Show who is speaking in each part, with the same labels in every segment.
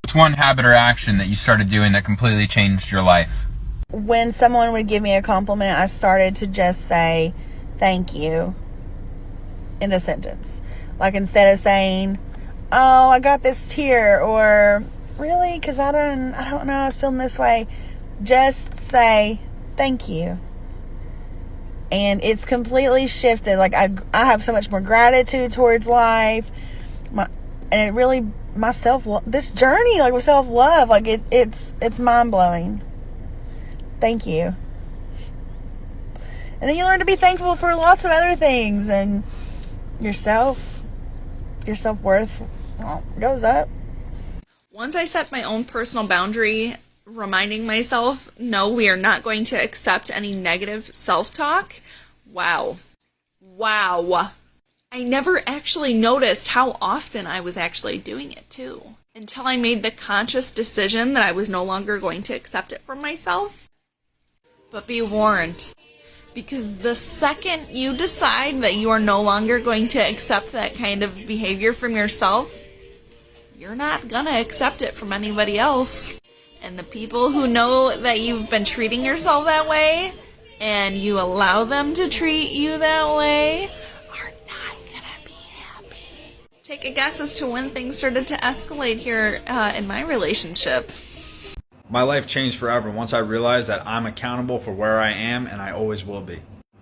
Speaker 1: It's one habit or action that you started doing that completely changed your life.
Speaker 2: When someone would give me a compliment, I started to just say thank you in a sentence. Like, instead of saying, oh, I got this here, or really, because I don't know, I was feeling this way, just say thank you. And it's completely shifted. Like, I have so much more gratitude towards life. And it really, this journey, like, with self-love, like, it's mind-blowing. Thank you. And then you learn to be thankful for lots of other things, and your self-worth goes up.
Speaker 3: Once I set my own personal boundary, reminding myself, no, we are not going to accept any negative self-talk. Wow. I never actually noticed how often I was actually doing it too, until I made the conscious decision that I was no longer going to accept it from myself. But be warned, because the second you decide that you are no longer going to accept that kind of behavior from yourself, you're not gonna accept it from anybody else. And the people who know that you've been treating yourself that way, and you allow them to treat you that way, are not gonna be happy. Take a guess as to when things started to escalate here in my relationship.
Speaker 4: My life changed forever once I realized that I'm accountable for where I am, and I always will be.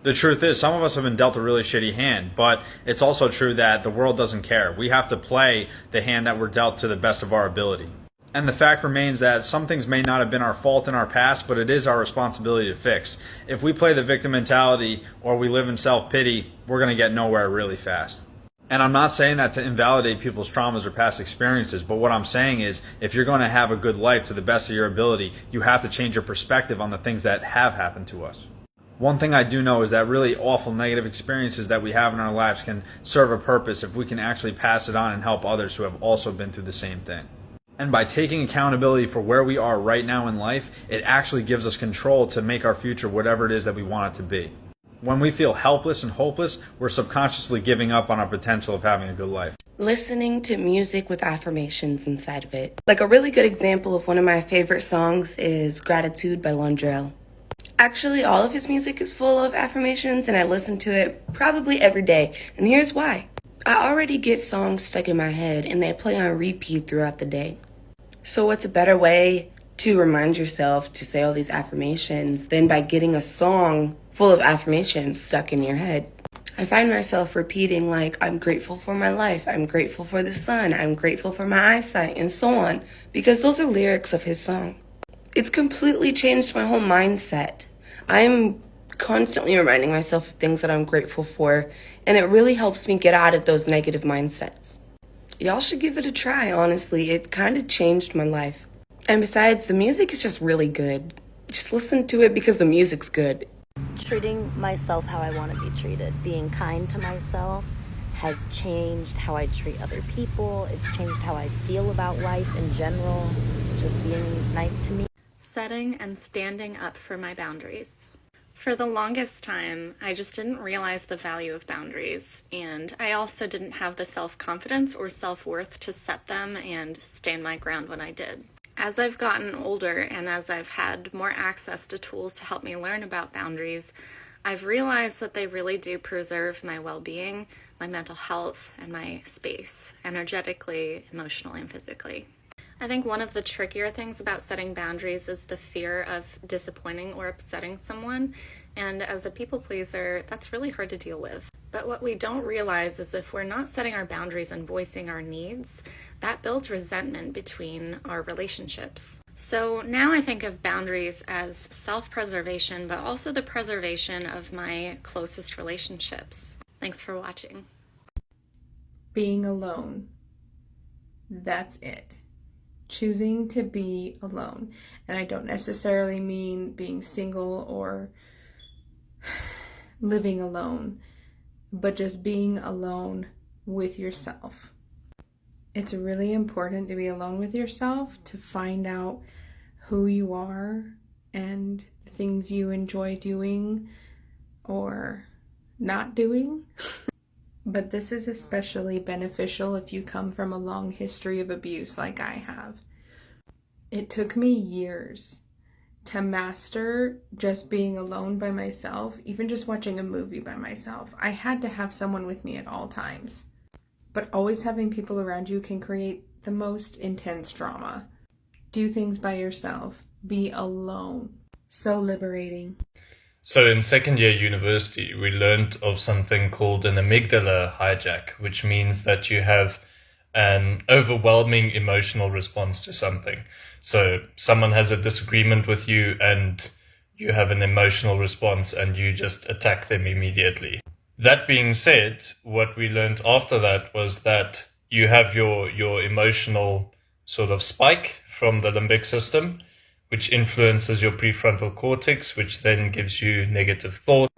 Speaker 4: The truth is, some of us have been dealt a really shitty hand, but it's also true that the world doesn't care. We have to play the hand that we're dealt to the best of our ability. And the fact remains that some things may not have been our fault in our past, but it is our responsibility to fix. If we play the victim mentality or we live in self-pity, we're going to get nowhere really fast. And I'm not saying that to invalidate people's traumas or past experiences, but what I'm saying is, if you're going to have a good life to the best of your ability, you have to change your perspective on the things that have happened to us. One thing I do know is that really awful negative experiences that we have in our lives can serve a purpose if we can actually pass it on and help others who have also been through the same thing. And by taking accountability for where we are right now in life, it actually gives us control to make our future whatever it is that we want it to be. When we feel helpless and hopeless, we're subconsciously giving up on our potential of having a good life.
Speaker 5: Listening to music with affirmations inside of it. Like, a really good example of one of my favorite songs is Gratitude by Londrell. Actually, all of his music is full of affirmations, and I listen to it probably every day. And here's why. I already get songs stuck in my head, and they play on repeat throughout the day. So what's a better way to remind yourself to say all these affirmations than by getting a song full of affirmations stuck in your head? I find myself repeating, like, I'm grateful for my life, I'm grateful for the sun, I'm grateful for my eyesight, and so on, because those are lyrics of his song. It's completely changed my whole mindset. I'm constantly reminding myself of things that I'm grateful for, and it really helps me get out of those negative mindsets. Y'all should give it a try, honestly. It kind of changed my life. And besides, the music is just really good. Just listen to it because the music's good.
Speaker 6: Treating myself how I want to be treated, being kind to myself, has changed how I treat other people. It's changed how I feel about life in general, just being nice to me.
Speaker 7: Setting and standing up for my boundaries. For the longest time, I just didn't realize the value of boundaries, and I also didn't have the self-confidence or self-worth to set them and stand my ground when I did. As I've gotten older and as I've had more access to tools to help me learn about boundaries, I've realized that they really do preserve my well-being, my mental health, and my space, energetically, emotionally, and physically. I think one of the trickier things about setting boundaries is the fear of disappointing or upsetting someone, and as a people pleaser, that's really hard to deal with. But what we don't realize is if we're not setting our boundaries and voicing our needs, that builds resentment between our relationships. So now I think of boundaries as self-preservation, but also the preservation of my closest relationships. Thanks for watching.
Speaker 8: Being alone. That's it. Choosing to be alone. And I don't necessarily mean being single or living alone, but just being alone with yourself. It's really important to be alone with yourself, to find out who you are and the things you enjoy doing or not doing. But this is especially beneficial if you come from a long history of abuse like I have. It took me years to master just being alone by myself, even just watching a movie by myself. I had to have someone with me at all times. But always having people around you can create the most intense drama. Do things by yourself. Be alone. So liberating.
Speaker 9: So in second year university, we learned of something called an amygdala hijack, which means that you have an overwhelming emotional response to something. So someone has a disagreement with you and you have an emotional response and you just attack them immediately. That being said, what we learned after that was that you have your emotional sort of spike from the limbic system, which influences your prefrontal cortex, which then gives you negative thoughts.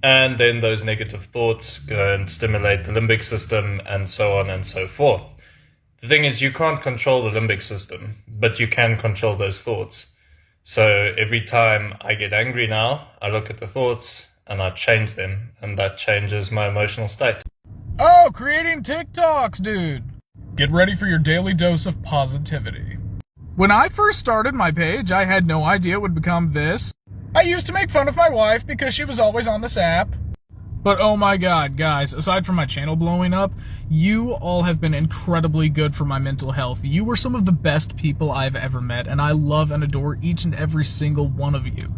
Speaker 9: And then those negative thoughts go and stimulate the limbic system and so on and so forth. The thing is, you can't control the limbic system, but you can control those thoughts. So every time I get angry now, I look at the thoughts and I change them, and that changes my emotional state.
Speaker 10: Oh, creating TikToks, dude. Get ready for your daily dose of positivity. When I first started my page, I had no idea it would become this. I used to make fun of my wife because she was always on this app. But oh my god, guys, aside from my channel blowing up, you all have been incredibly good for my mental health. You were some of the best people I've ever met, and I love and adore each and every single one of you.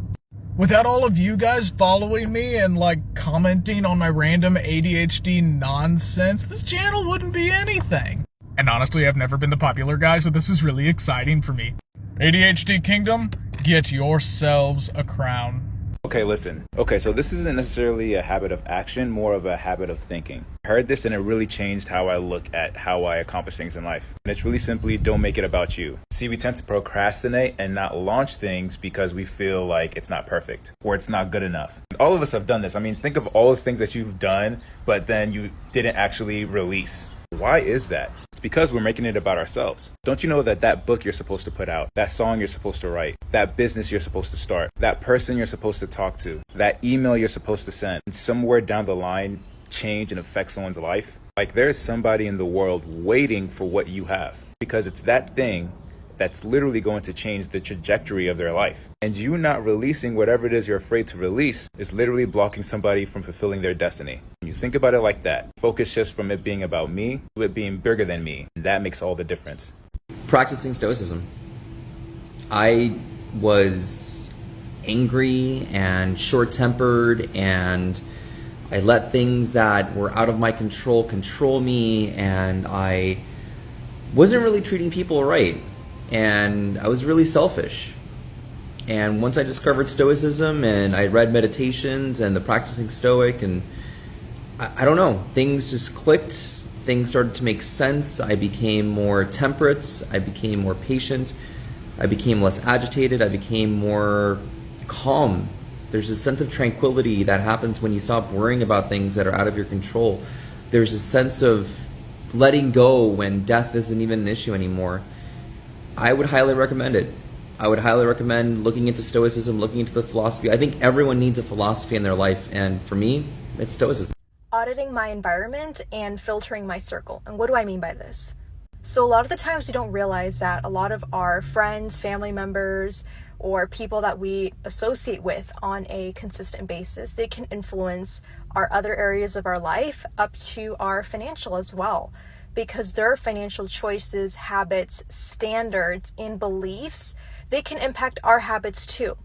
Speaker 10: Without all of you guys following me and, commenting on my random ADHD nonsense, this channel wouldn't be anything. And honestly, I've never been the popular guy, so this is really exciting for me. ADHD Kingdom, get yourselves a crown.
Speaker 11: Okay, listen. Okay, so this isn't necessarily a habit of action, more of a habit of thinking. I heard this and it really changed how I look at how I accomplish things in life. And it's really simply, don't make it about you. See, we tend to procrastinate and not launch things because we feel like it's not perfect or it's not good enough. And all of us have done this. I mean, think of all the things that you've done, but then you didn't actually release. Why is that? It's because we're making it about ourselves. Don't you know that that book you're supposed to put out, that song you're supposed to write, that business you're supposed to start, that person you're supposed to talk to, that email you're supposed to send, and somewhere down the line change and affect someone's life? Like, there's somebody in the world waiting for what you have, because it's that thing that's literally going to change the trajectory of their life. And you not releasing whatever it is you're afraid to release is literally blocking somebody from fulfilling their destiny. When you think about it like that, focus shifts from it being about me to it being bigger than me. And that makes all the difference.
Speaker 12: Practicing stoicism. I was angry and short-tempered, and I let things that were out of my control control me, and I wasn't really treating people right. And I was really selfish. And once I discovered Stoicism and I read meditations and the practicing Stoic, and I don't know, things just clicked. Things started to make sense. I became more temperate. I became more patient. I became less agitated. I became more calm. There's a sense of tranquility that happens when you stop worrying about things that are out of your control. There's a sense of letting go when death isn't even an issue anymore. I would highly recommend it. I would highly recommend looking into Stoicism, looking into the philosophy. I think everyone needs a philosophy in their life, and for me, it's Stoicism.
Speaker 13: Auditing my environment and filtering my circle. And what do I mean by this? So a lot of the times we don't realize that a lot of our friends, family members, or people that we associate with on a consistent basis, they can influence our other areas of our life up to our financial as well. Because their financial choices, habits, standards, and beliefs, they can impact our habits too.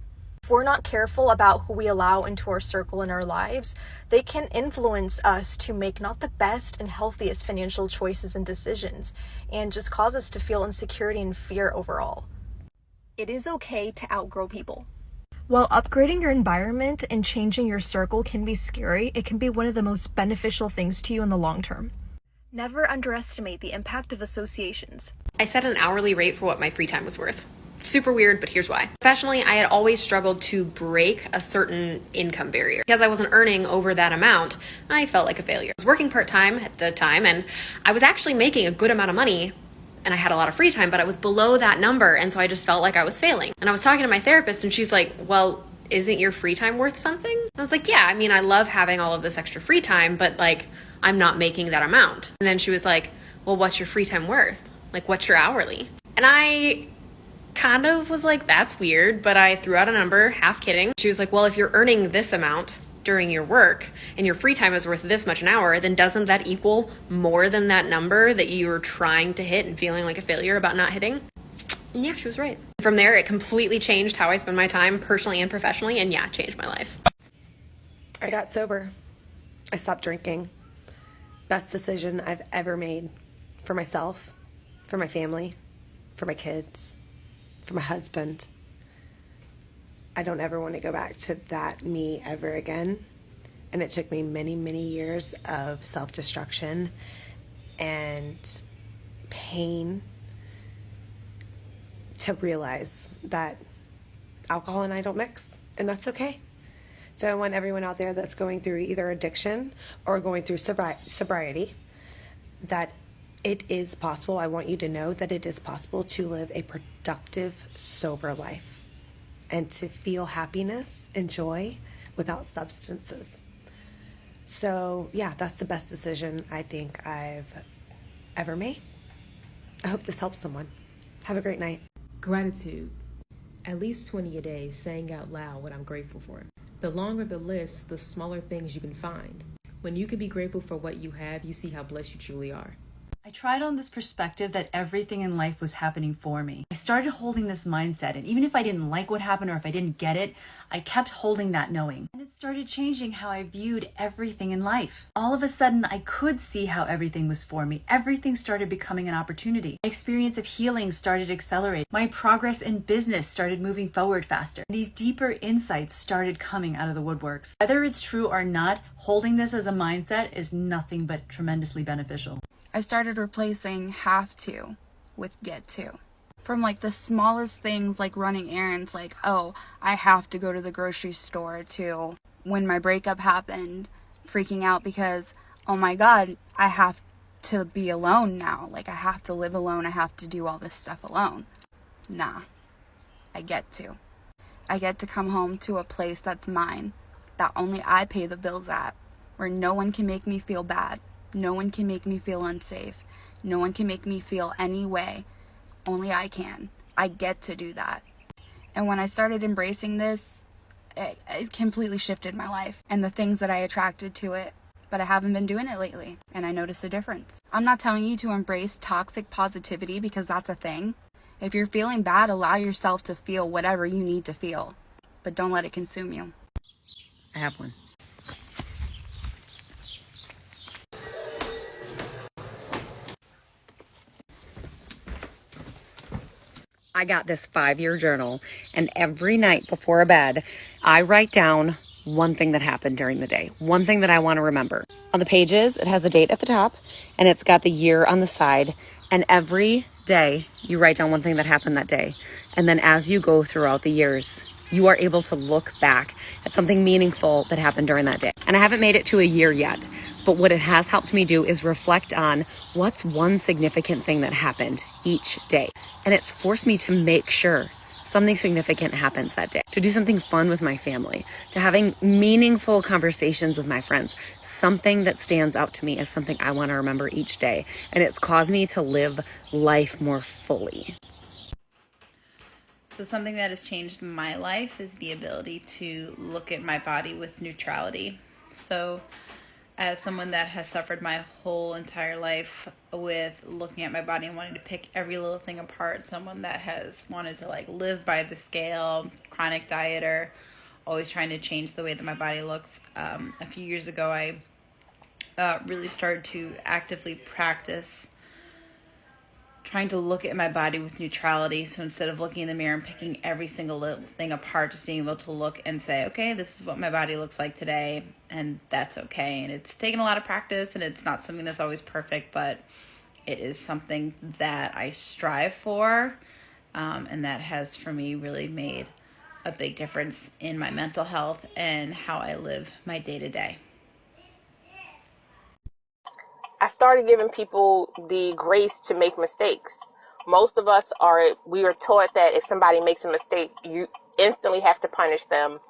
Speaker 13: If we're not careful about who we allow into our circle in our lives, they can influence us to make not the best and healthiest financial choices and decisions, and just cause us to feel insecurity and fear overall. It is okay to outgrow people. While upgrading your environment and changing your circle can be scary, it can be one of the most beneficial things to you in the long term. Never underestimate the impact of associations.
Speaker 14: I set an hourly rate for what my free time was worth. Super weird, but here's why. Professionally, I had always struggled to break a certain income barrier. Because I wasn't earning over that amount, I felt like a failure. I was working part-time at the time, and I was actually making a good amount of money, and I had a lot of free time, but I was below that number, and so I just felt like I was failing. And I was talking to my therapist, and she's like, well, isn't your free time worth something? And I was like, yeah, I mean, I love having all of this extra free time, but I'm not making that amount. And then she was like, well, what's your free time worth? What's your hourly? And I kind of was like, that's weird, but I threw out a number, half kidding. She was like, well, if you're earning this amount during your work and your free time is worth this much an hour, then doesn't that equal more than that number that you were trying to hit and feeling like a failure about not hitting? And yeah, she was right. From there, it completely changed how I spend my time personally and professionally, and yeah, changed my life.
Speaker 5: I got sober. I stopped drinking. Best decision I've ever made for myself, for my family, for my kids, for my husband. I don't ever want to go back to that me ever again. And it took me many, many years of self-destruction and pain to realize that alcohol and I don't mix, and that's okay. So I want everyone out there that's going through either addiction or going through sobriety, that it is possible. I want you to know that it is possible to live a productive, sober life and to feel happiness and joy without substances. So yeah, that's the best decision I think I've ever made. I hope this helps someone. Have a great night.
Speaker 15: Gratitude. At least 20 a day, saying out loud what I'm grateful for. The longer the list, the smaller things you can find. When you can be grateful for what you have, you see how blessed you truly are.
Speaker 16: I tried on this perspective that everything in life was happening for me. I started holding this mindset, and even if I didn't like what happened or if I didn't get it, I kept holding that knowing. And it started changing how I viewed everything in life. All of a sudden, I could see how everything was for me. Everything started becoming an opportunity. My experience of healing started accelerating. My progress in business started moving forward faster. These deeper insights started coming out of the woodworks. Whether it's true or not, holding this as a mindset is nothing but tremendously beneficial.
Speaker 17: I started replacing have to with get to. From like the smallest things like running errands, like, oh, I have to go to the grocery store, to when my breakup happened, freaking out because, oh my God, I have to be alone now. Like, I have to live alone. I have to do all this stuff alone. Nah, I get to. I get to come home to a place that's mine, that only I pay the bills at, where no one can make me feel bad. No one can make me feel unsafe. No one can make me feel any way. Only I can. I get to do that. And when I started embracing this, it completely shifted my life and the things that I attracted to it. But I haven't been doing it lately, and I noticed a difference. I'm not telling you to embrace toxic positivity because that's a thing. If you're feeling bad, allow yourself to feel whatever you need to feel, but don't let it consume you.
Speaker 18: I have one. I got this 5-year journal, and every night before bed, I write down one thing that happened during the day, one thing that I want to remember. On the pages, it has the date at the top, and it's got the year on the side, and every day you write down one thing that happened that day. And then as you go throughout the years, you are able to look back at something meaningful that happened during that day. And I haven't made it to a year yet, but what it has helped me do is reflect on what's one significant thing that happened each day. And it's forced me to make sure something significant happens that day, to do something fun with my family, to having meaningful conversations with my friends, something that stands out to me as something I want to remember each day. And it's caused me to live life more fully.
Speaker 19: So something that has changed my life is the ability to look at my body with neutrality. So as someone that has suffered my whole entire life with looking at my body and wanting to pick every little thing apart, someone that has wanted to like live by the scale, chronic dieter, always trying to change the way that my body looks. A few years ago, I really started to actively practice trying to look at my body with neutrality. So instead of looking in the mirror and picking every single little thing apart, just being able to look and say, okay, this is what my body looks like today, and that's okay. And it's taken a lot of practice, and it's not something that's always perfect, but it is something that I strive for, and that has, for me, really made a big difference in my mental health and how I live my day-to-day.
Speaker 20: I started giving people the grace to make mistakes. Most of us we are taught that if somebody makes a mistake, you instantly have to punish them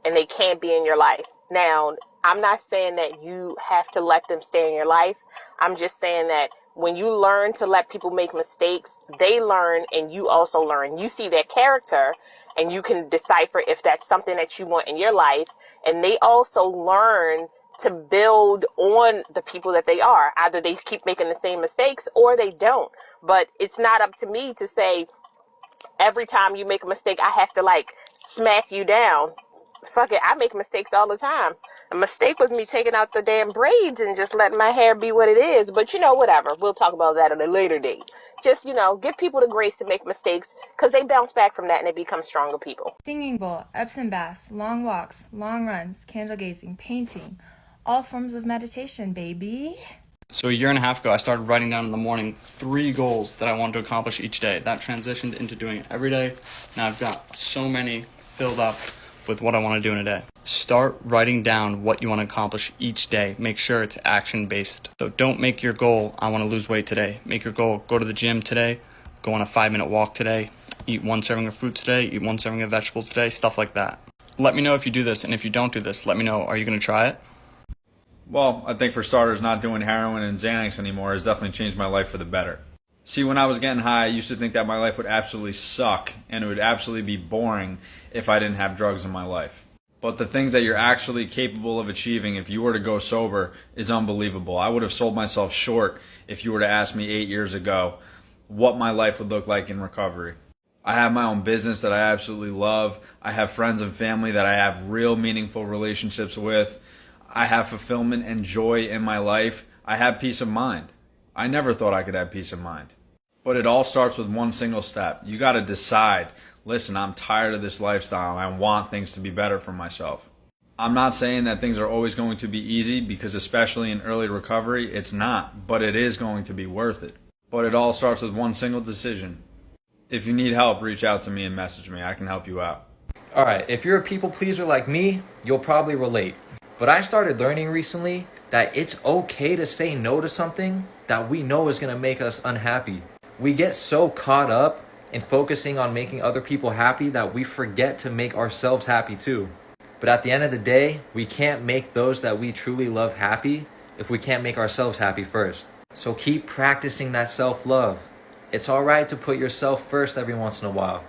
Speaker 20: and they can't be in your life. Now, I'm not saying that you have to let them stay in your life. I'm just saying that when you learn to let people make mistakes, they learn and you also learn. You see their character and you can decipher if that's something that you want in your life. And they also learn to build on the people that they are. Either they keep making the same mistakes or they don't. But it's not up to me to say, every time you make a mistake, I have to like smack you down. Fuck it, I make mistakes all the time. A mistake was me taking out the damn braids and just letting my hair be what it is. But whatever. We'll talk about that at a later date. Just, give people the grace to make mistakes because they bounce back from that and they become stronger people.
Speaker 21: Singing bowl, Epsom baths, long walks, long runs, candle gazing, painting, all forms of meditation, baby.
Speaker 22: So a year and a half ago, I started writing down in the morning 3 goals that I wanted to accomplish each day. That transitioned into doing it every day. Now I've got so many filled up with what I want to do in a day. Start writing down what you want to accomplish each day. Make sure it's action-based. So don't make your goal, I want to lose weight today. Make your goal, go to the gym today, go on a 5-minute walk today, eat 1 serving of fruit today, eat 1 serving of vegetables today, stuff like that. Let me know if you do this, and if you don't do this, let me know. Are you going to try it?
Speaker 4: Well, I think for starters, not doing heroin and Xanax anymore has definitely changed my life for the better. See, when I was getting high, I used to think that my life would absolutely suck and it would absolutely be boring if I didn't have drugs in my life. But the things that you're actually capable of achieving if you were to go sober is unbelievable. I would have sold myself short if you were to ask me 8 years ago what my life would look like in recovery. I have my own business that I absolutely love. I have friends and family that I have real meaningful relationships with. I have fulfillment and joy in my life. I have peace of mind. I never thought I could have peace of mind. But it all starts with one single step. You got to decide, listen, I'm tired of this lifestyle. I want things to be better for myself. I'm not saying that things are always going to be easy because especially in early recovery, it's not. But it is going to be worth it. But it all starts with one single decision. If you need help, reach out to me and message me. I can help you out.
Speaker 23: Alright, if you're a people pleaser like me, you'll probably relate. But I started learning recently that it's okay to say no to something that we know is going to make us unhappy. We get so caught up in focusing on making other people happy that we forget to make ourselves happy too. But at the end of the day, we can't make those that we truly love happy if we can't make ourselves happy first. So keep practicing that self-love. It's alright to put yourself first every once in a while.